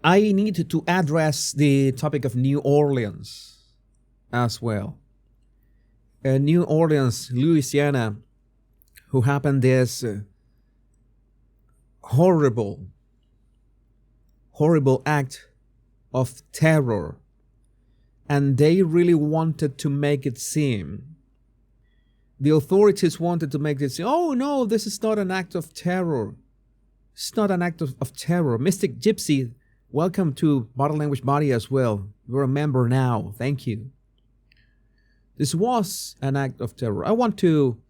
I need to address the topic of New Orleans as well. New Orleans, Louisiana, who happened this horrible, horrible act of terror. And they really wanted to make it seem, the authorities wanted to make it seem, oh no, this is not an act of terror. It's not an act of terror. Mystic Gypsy, welcome to Body Language Body as well. You're a member now. Thank you. This was an act of terror. I want to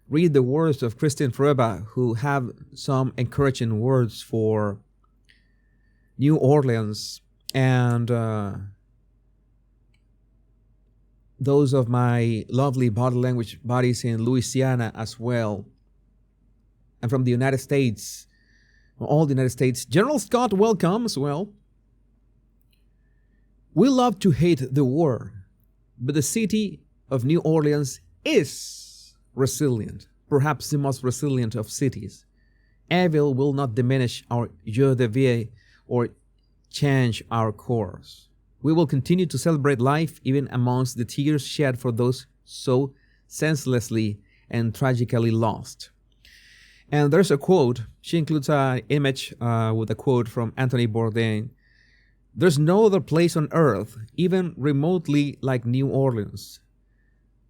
read the words of Christine Frueba, who have some encouraging words for New Orleans and those of my lovely body language bodies in Louisiana as well, and from the United States, all the United States. General Scott, welcome as well. We love to hate the war, but the city of New Orleans is resilient, perhaps the most resilient of cities. Evil will not diminish our joie de vivre or change our course. We will continue to celebrate life even amongst the tears shed for those so senselessly and tragically lost. And there's a quote. She includes an image with a quote from Anthony Bourdain. There's no other place on earth, even remotely like New Orleans.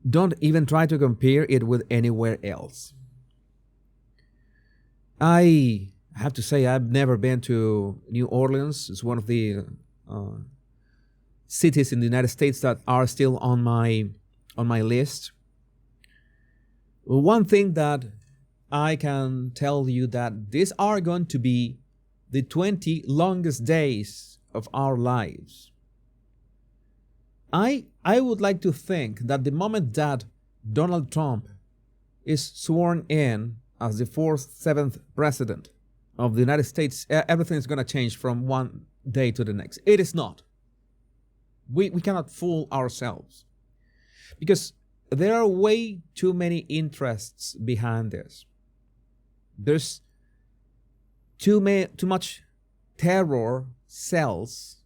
Don't even try to compare it with anywhere else. I have to say I've never been to New Orleans. It's one of the cities in the United States that are still on my list. Well, one thing that I can tell you that these are going to be the 20 longest days of our lives. I would like to think that the moment that Donald Trump is sworn in as the seventh president of the United States, everything is going to change from one day to the next. It is not. We cannot fool ourselves, because there are way too many interests behind this. There's too much terrorist cells,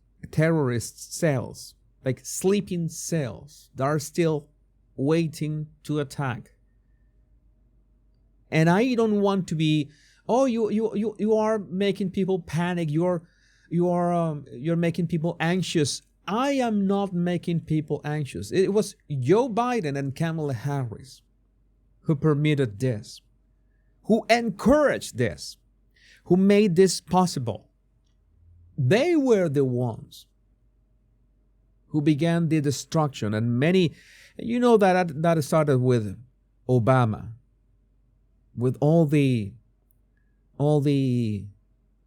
like sleeping cells that are still waiting to attack. And I don't want to be, oh, you are making people panic. You're making people anxious. I am not making people anxious. It was Joe Biden and Kamala Harris who permitted this, who encouraged this, who made this possible. They were the ones who began the destruction, and many, you know, that started with Obama, with all the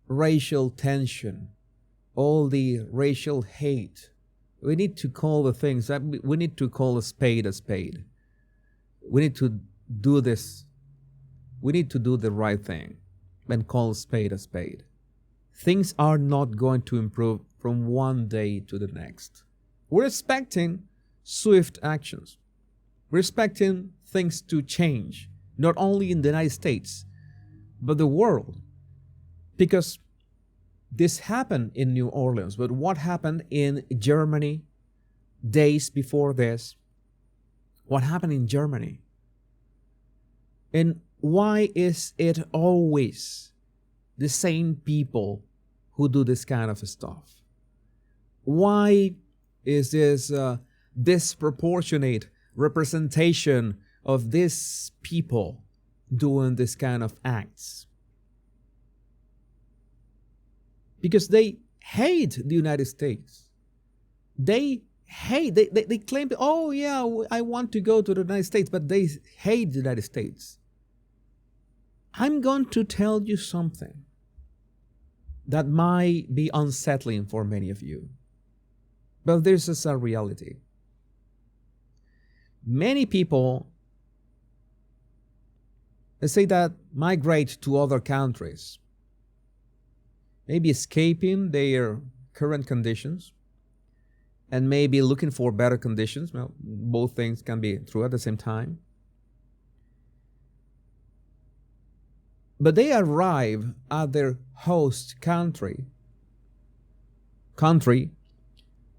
racial tension, all the racial hate. We need to call the things that we need to call a spade a spade. We need to do this. We need to do the right thing and call a spade a spade. Things are not going to improve from one day to the next. We're expecting swift actions. We're expecting things to change, not only in the United States, but the world. Because this happened in New Orleans, but what happened in Germany days before this? What happened in Germany? And why is it always the same people who do this kind of stuff? Why is this disproportionate representation of these people doing this kind of acts? Because they hate the United States. They claim, oh yeah, I want to go to the United States, but they hate the United States. I'm going to tell you something that might be unsettling for many of you, but this is a reality. Many people, they say that migrate to other countries, maybe escaping their current conditions and maybe looking for better conditions. Well, both things can be true at the same time. But they arrive at their host country country,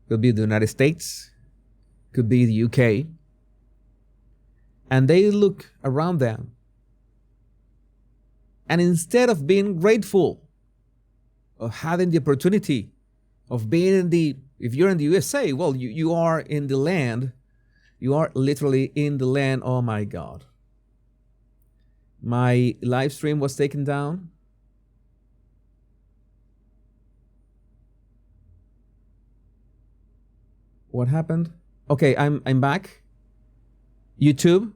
could be the United States, could be the UK, and they look around them, and instead of being grateful of having the opportunity of being if you're in the USA, well, you are in the land, you are literally in the land. Oh my God. My live stream was taken down. What happened? Okay, I'm back. YouTube,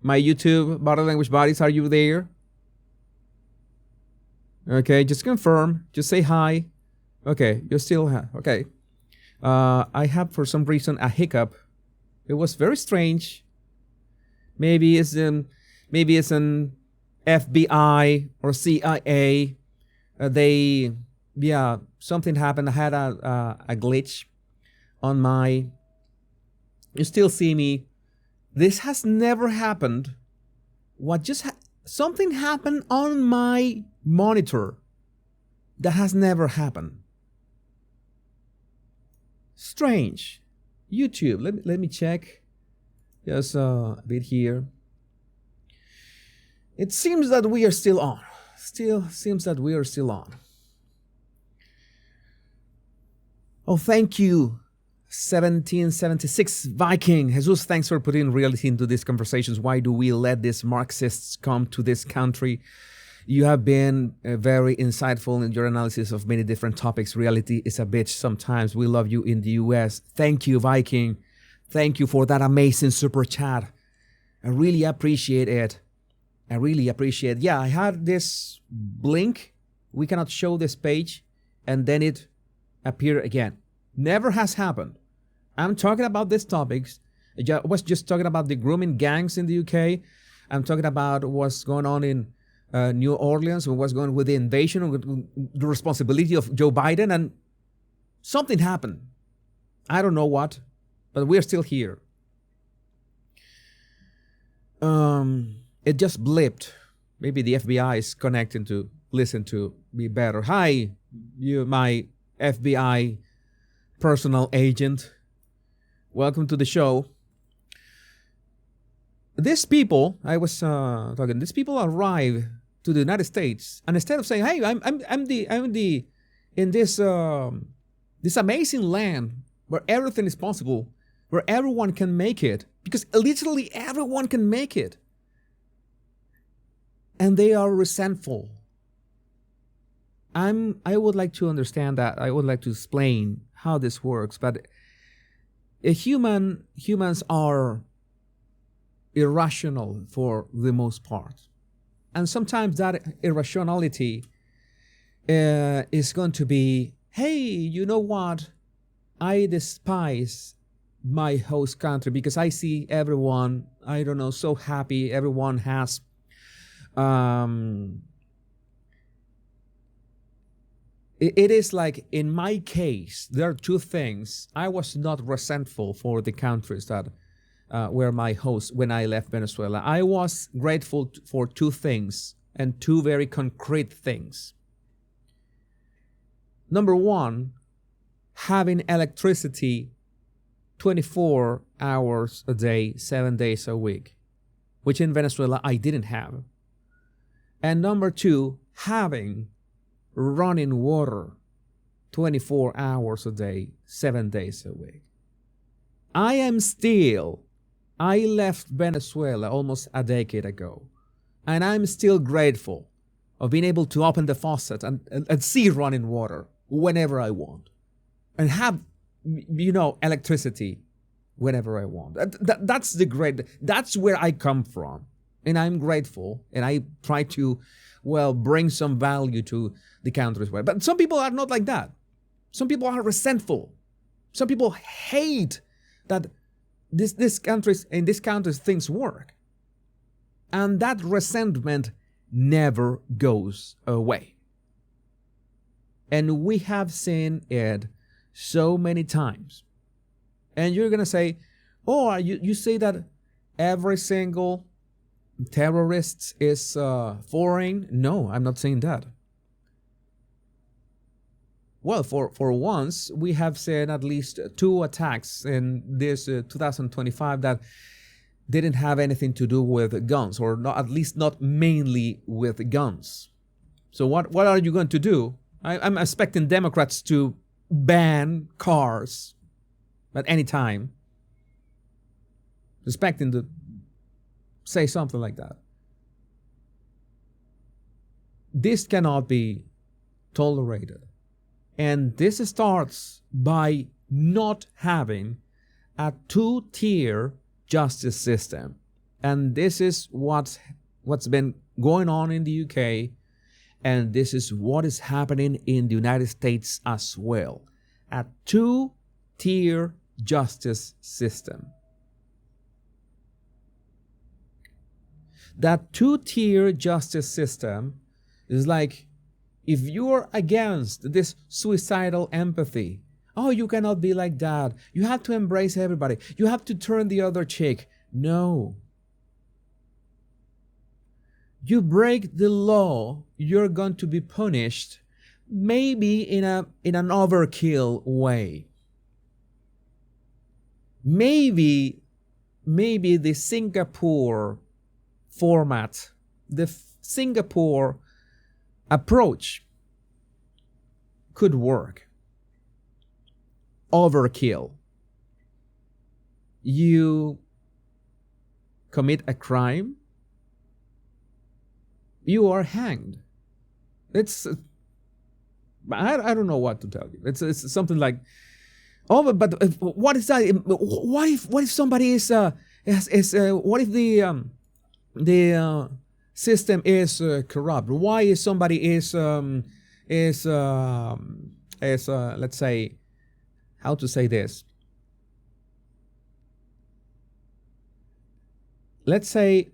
my YouTube body language buddies, are you there? Okay, just confirm. Just say hi. Okay, you're still okay. I have for some reason a hiccup. It was very strange. Maybe it's an FBI or CIA. Something happened. I had a glitch on my. You still see me. This has never happened. Something happened on my monitor that has never happened. Strange. YouTube, let me check just a bit here. It seems that we are still on. Still seems that we are still on. Oh, thank you, 1776 Viking. Jesus, thanks for putting reality into these conversations. Why do we let these Marxists come to this country? You have been very insightful in your analysis of many different topics. Reality is a bitch sometimes. We love you in the US. Thank you, Viking. Thank you for that amazing super chat. I really appreciate it. I really appreciate it. Yeah, I had this blink. We cannot show this page. And then it appeared again. Never has happened. I'm talking about these topics. I was just talking about the grooming gangs in the UK. I'm talking about what's going on in New Orleans, what's going on with the invasion, with the responsibility of Joe Biden, and something happened. I don't know what, but we're still here. It just blipped. Maybe the FBI is connecting to listen to me better. Hi, you, my FBI personal agent. Welcome to the show. These people, I was talking. These people arrive to the United States, and instead of saying, "Hey, I'm in this amazing land where everything is possible, where everyone can make it, because literally everyone can make it," and they are resentful. I would like to understand that. I would like to explain how this works, but humans are irrational for the most part. And sometimes that irrationality is going to be, hey, you know what? I despise my host country because I see everyone, I don't know, so happy. Everyone has it is like, in my case, there are two things. I was not resentful for the countries that were my hosts when I left Venezuela. I was grateful for two things, and two very concrete things. Number one, having electricity 24 hours a day, 7 days a week, which in Venezuela I didn't have. And number two, having running water 24 hours a day, 7 days a week. I left Venezuela almost a decade ago, and I'm still grateful of being able to open the faucet and see running water whenever I want, and have, electricity whenever I want. That's where I come from, and I'm grateful, and I try to, bring some value to the country as well. But some people are not like that. Some people are resentful. Some people hate that in this countries things work. And that resentment never goes away. And we have seen it so many times. And you're going to say, oh, you say that every single terrorist is foreign? No, I'm not saying that. Well, for once, we have seen at least 2 attacks in this 2025 that didn't have anything to do with guns, or not, at least not mainly with guns. So what are you going to do? I'm expecting Democrats to ban cars at any time. Expecting to say something like that. This cannot be tolerated. And this starts by not having a two-tier justice system. And this is what's been going on in the UK, and this is what is happening in the United States as well. A two-tier justice system. That two-tier justice system is like, if you're against this suicidal empathy, oh, you cannot be like that. You have to embrace everybody. You have to turn the other cheek. No. You break the law, you're going to be punished, maybe in an overkill way. Maybe the Singapore format, the Singapore approach could work. Overkill. You commit a crime, you are hanged. It's I don't know what to tell you. It's something like, oh, but what is that? What if somebody is what if the system is corrupt? Why is somebody is let's say, how to say this? Let's say,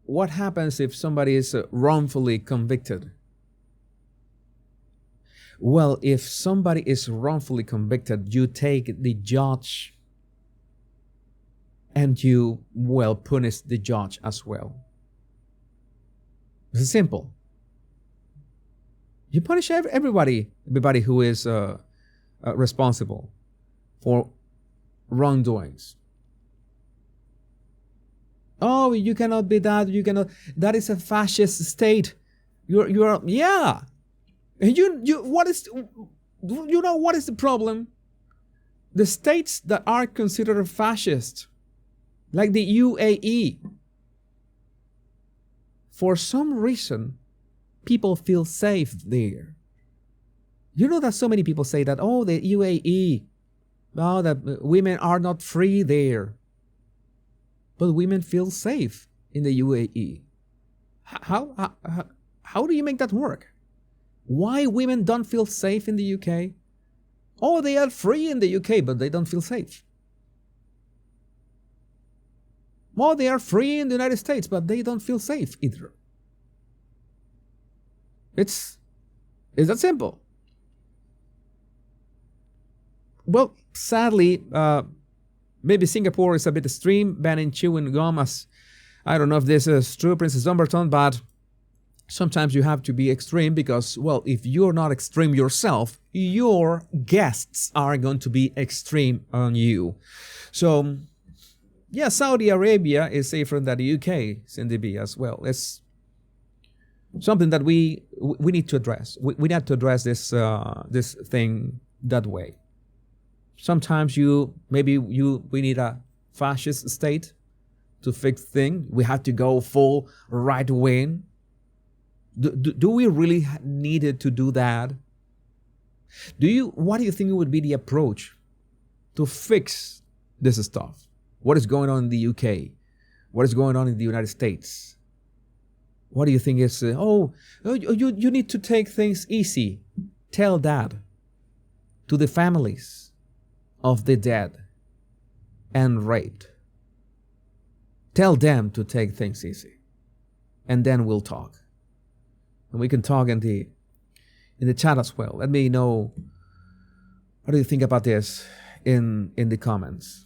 what happens if somebody is wrongfully convicted? Well, if somebody is wrongfully convicted, you take the judge and you, well, punish the judge as well. It's simple. You punish everybody who is responsible for wrongdoings. Oh, you cannot be that. You cannot. That is a fascist state. You're yeah. And you what is, you know what is the problem? The states that are considered fascist, like the UAE, for some reason, people feel safe there. You know that so many people say that, oh, the UAE, oh, that women are not free there. But women feel safe in the UAE. How do you make that work? Why women don't feel safe in the UK? Oh, they are free in the UK, but they don't feel safe. Oh, they are free in the United States, but they don't feel safe either. It's that simple. Well, sadly, maybe Singapore is a bit extreme, banning chewing gum. As I don't know if this is true, Princess Dumbarton, but sometimes you have to be extreme because, well, if you're not extreme yourself, your guests are going to be extreme on you. So, yeah, Saudi Arabia is safer than the UK, CNDB as well. It's something that we need to address. We need to address this thing that way. Sometimes we need a fascist state to fix things. We have to go full right wing. Do we really need to do that? What do you think would be the approach to fix this stuff? What is going on in the UK? What is going on in the United States? What do you think is, you need to take things easy. Tell that to the families of the dead and raped. Tell them to take things easy. And then we'll talk. And we can talk in the chat as well. Let me know, what do you think about this in the comments?